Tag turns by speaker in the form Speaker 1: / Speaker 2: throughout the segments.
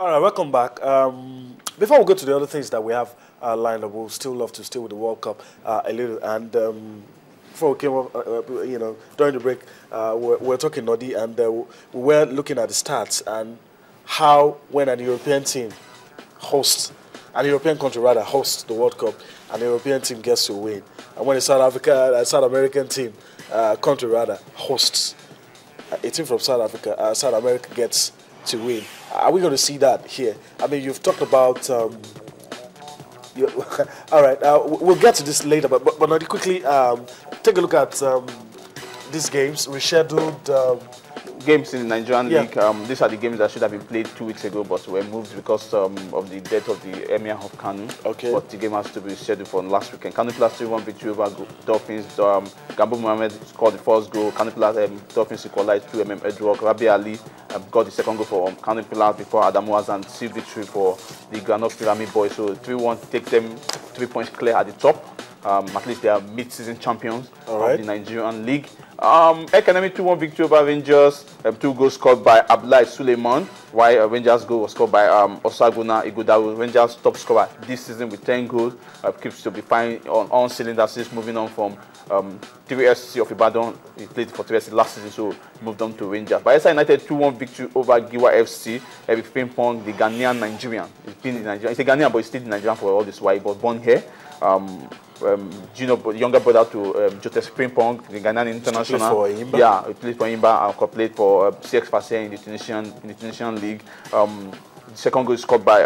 Speaker 1: All right, welcome back. Before we go to the other things that we have lined up, we'll still love to stay with the World Cup a little. And before we came up, during the break, we're talking Nodi, and we were looking at the stats and how when an European team hosts, an European country rather hosts the World Cup, an European team gets to win, and when a South American team, country rather, hosts a team from South Africa, South America gets to win. Are we going to see that here? I mean, you've talked about. All right, we'll get to this later, but not quickly. Take a look at these games rescheduled.
Speaker 2: Games in the Nigerian League. These are the games that should have been played 2 weeks ago, but were moved because of the death of the Emir of Kanu. Okay. But the game has to be scheduled for last weekend. Kanu Pillars 3-1 victory over Dolphins. Gambo Mohamed scored the first goal. Kanu Pillars Dolphins equalized 2 Edward. Rabi Ali got the second goal for Kanu Pillars before Adamu Hassan sealed victory for the Granot Pyramid boys. So 3-1 take them 3 points clear at the top. At least they are mid-season champions of the Nigerian League. Economic 2-1 victory over Rangers. 2 goals scored by Abdullahi Suleiman, while Rangers' goal was scored by Osaguna Igudawu. Rangers' top scorer this season with 10 goals. Keeps to be fine on cylinders, moving on from 3SC of Ibadan. He played for 3SC last season, so moved on to Rangers. Bayelsa United 2-1 victory over Giwa FC. Eric Frimpong, the Ghanaian Nigerian. He's been in Nigeria. He's a Ghanaian, but he's stayed in Nigeria for all this while. He was born here. Younger brother to Joseph Frimpong, the Ghanaian international. He played for Imba and played for CX Fasé in the Tunisian league. The second goal is scored by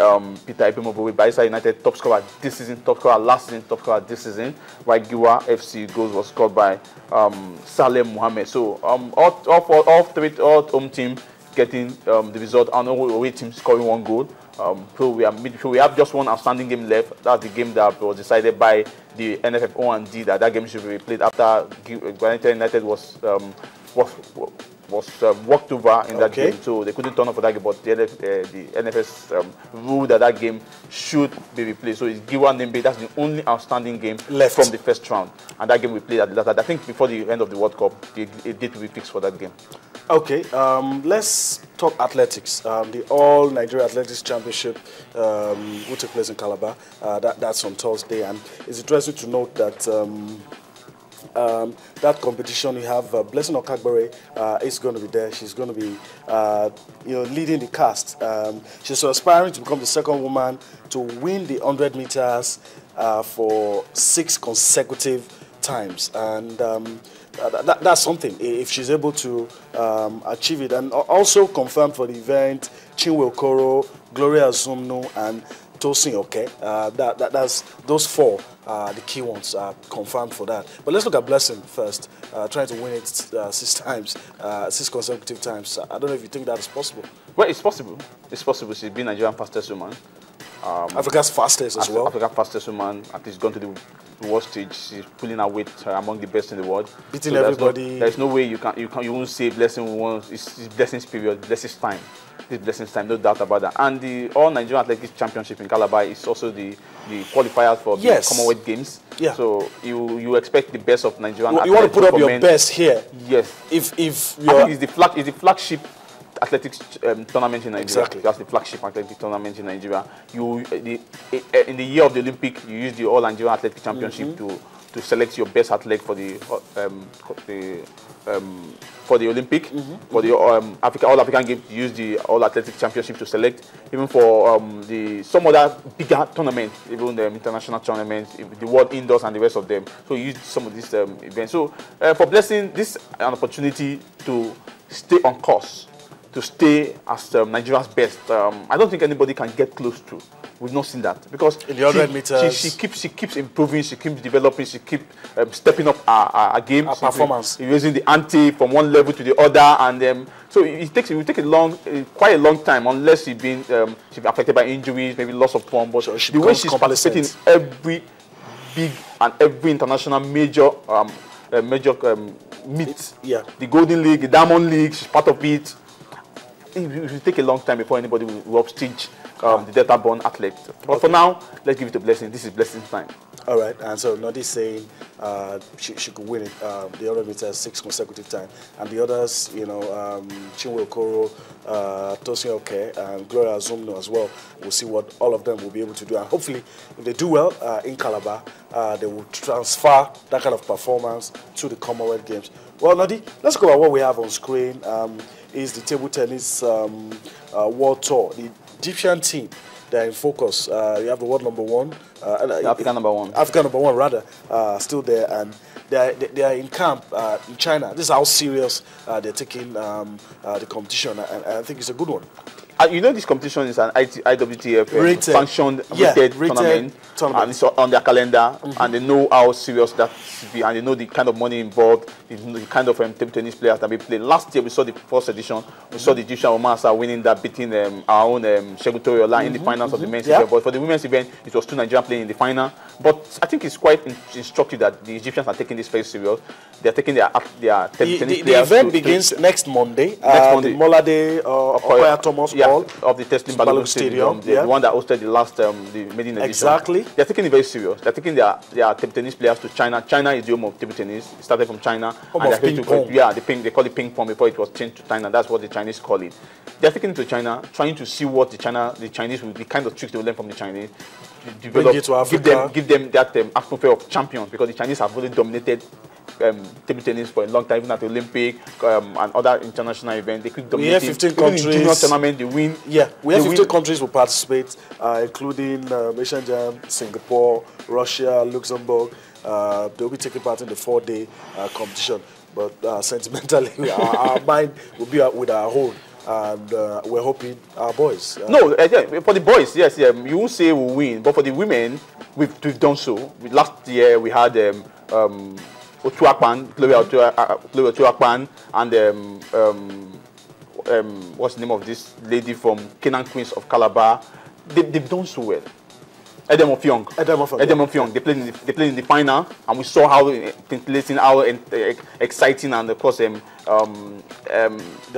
Speaker 2: Peter Ebimobo. Bayelsa United top scorer this season, top scorer last season, top scorer this season. While Giwa FC goals was scored by Salem Mohammed. So all home team getting the result, and away team scoring 1 goal. So we have just one outstanding game left. That's the game that was decided by the NPFL and D that game should be played after Granite United was walked over in that game, so they couldn't turn up for that game. But the NFS ruled that game should be replayed. So it's Giwa Nembe. That's the only outstanding game left from the first round, and that game we played at the last. I think before the end of the World Cup, a date will be fixed for that game.
Speaker 1: Okay, let's talk athletics. The All Nigeria Athletics Championship will take place in Calabar. That's on Thursday, and it's interesting to note that that competition, you have Blessing Okagbere is going to be there. She's going to be leading the cast. She's aspiring to become the second woman to win the 100 meters for 6 consecutive times, and that's something if she's able to achieve it. And also confirmed for the event, Chinwe Okoro, Gloria Zumnu, and Tosin Oke. That's those 4 the key ones are confirmed for that. But let's look at Blessing first, trying to win it 6 times, 6 consecutive times. I don't know if you think that is possible.
Speaker 2: Well, it's possible. It's possible. She's been Nigerian fastest woman.
Speaker 1: Africa's fastest as well.
Speaker 2: Africa's fastest woman. At least gone to the world stage. She's pulling her weight among the best in the world.
Speaker 1: Beating everybody.
Speaker 2: There's no way you won't say Blessing won. It's Blessing's period. Blessing's time. It's Blessing's time. No doubt about that. And the All Nigerian Athletics Championship in Calabar is also the qualifiers for the Commonwealth Games. Yeah. So you expect the best of Nigerian.
Speaker 1: You want to put up your best here.
Speaker 2: Yes.
Speaker 1: If
Speaker 2: I think it's the flagship athletics tournament in Nigeria.
Speaker 1: Exactly.
Speaker 2: That's the flagship athletic tournament in Nigeria. In the year of the Olympic, you use the All Nigerian Athletic Championship to select your best athlete for the Olympic. For the All African Games, you use the All Athletic Championship to select. Even for some other bigger tournaments, even the international tournaments, the World Indoors and the rest of them. So you use some of these events. So for Blessing, this is an opportunity to stay on course, to stay as Nigeria's best. I don't think anybody can get close to. We've not seen that because
Speaker 1: in the 100 meters,
Speaker 2: she keeps improving, she keeps developing, she keeps stepping up our game,
Speaker 1: our performance,
Speaker 2: raising the ante from one level to the other, and so it will take quite a long time unless she's been affected by injuries, maybe loss of form. But the way she's participating in every big and every international major meet, the Golden League, the Diamond League, she's part of it. It will take a long time before anybody will upstage the data-born athlete. But for now, let's give it a Blessing. This is Blessing's time.
Speaker 1: All right, and so Nadi's saying she could win it, the 100 meters 6 consecutive times. And the others, you know, Chinwe Okoro, Tosin Oke, and Gloria Azumno as well. We'll see what all of them will be able to do. And hopefully, if they do well in Calabar, they will transfer that kind of performance to the Commonwealth Games. Well, Nadi, let's go about what we have on screen. Is the table tennis World Tour. The Egyptian team, they're in focus. You have the world number one.
Speaker 2: African number one.
Speaker 1: African number one, rather, still there. And they are in camp in China. This is how serious they're taking the competition. And I think it's a good one.
Speaker 2: You know, this competition is an IWTF sanctioned rated tournament. And it's on their calendar, and they know how serious that should be, and they know the kind of money involved, the kind of table tennis players that we play. Last year, we saw the first edition. We saw the Egyptian women winning that, beating our own Segun Toriola in the finals of the men's event. But for the women's event, it was 2 Nigerians playing in the final. But I think it's quite instructive that the Egyptians are taking this very serious. They're taking their table tennis players.
Speaker 1: The event begins next Monday. The Molade Okoya Thomas Hall
Speaker 2: of the Teslim Balogun Stadium, the one that hosted the last the maiden edition.
Speaker 1: Exactly.
Speaker 2: They're taking it very serious. They're taking their table tennis players to China. China is the home of table tennis. It started from China.
Speaker 1: Home of ping pong.
Speaker 2: They call it ping pong before it was changed to China. That's what the Chinese call it. They're taking it to China, trying to see what the Chinese will, the kind of tricks they will learn from the Chinese.
Speaker 1: Bring it to Africa.
Speaker 2: Give them that atmosphere of champions, because the Chinese have really dominated table tennis for a long time, even at the Olympic and other international events. They could dominate.
Speaker 1: We have 15 countries.
Speaker 2: In junior tournament, they win.
Speaker 1: Yeah, we have 15 countries will participate, including Asian Jam, Singapore, Russia, Luxembourg. They'll be taking part in the 4-day competition. But sentimentally, our mind will be with our home. And we're hoping our boys.
Speaker 2: No, for the boys, yes, you won't say we'll win. But for the women, we've done so. Last year, we had Otuakpan, Gloria Otuakpan, and what's the name of this lady from Canaan Queens of Calabar? They've done so well. Edem of Young. They played in the final, and we saw how exciting and of course
Speaker 1: their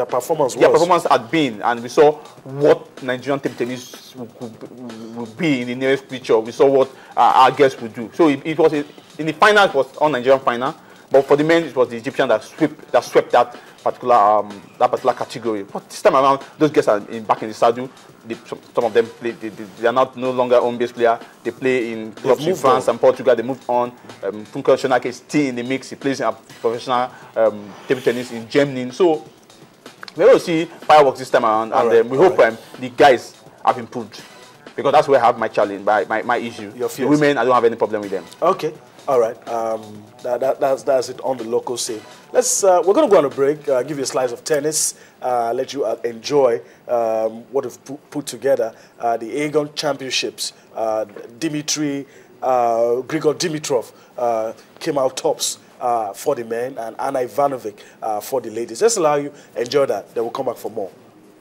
Speaker 1: performance
Speaker 2: had been, and we saw what Nigerian table tennis would be in the nearest future. We saw what our guests would do. So it was in the final. It was all Nigerian final, but for the men it was the Egyptian that swept that particular category. But this time around, those guys are back in the saddle. Some of them they are no longer home-based players. They play in clubs in France and Portugal. They moved on. Funke Shonake is still in the mix. He plays in a professional table tennis in Germany. So we will see fireworks this time around, and we hope the guys have improved, because that's where I have my challenge, my issue. The women, I don't have any problem with them.
Speaker 1: Okay. All right, that's it on the local scene. We're going to go on a break, give you a slice of tennis, let you enjoy what we've put together, the Aegon Championships. Grigor Dimitrov came out tops for the men, and Anna Ivanovic for the ladies. Let's allow you enjoy that. Then we'll come back for more.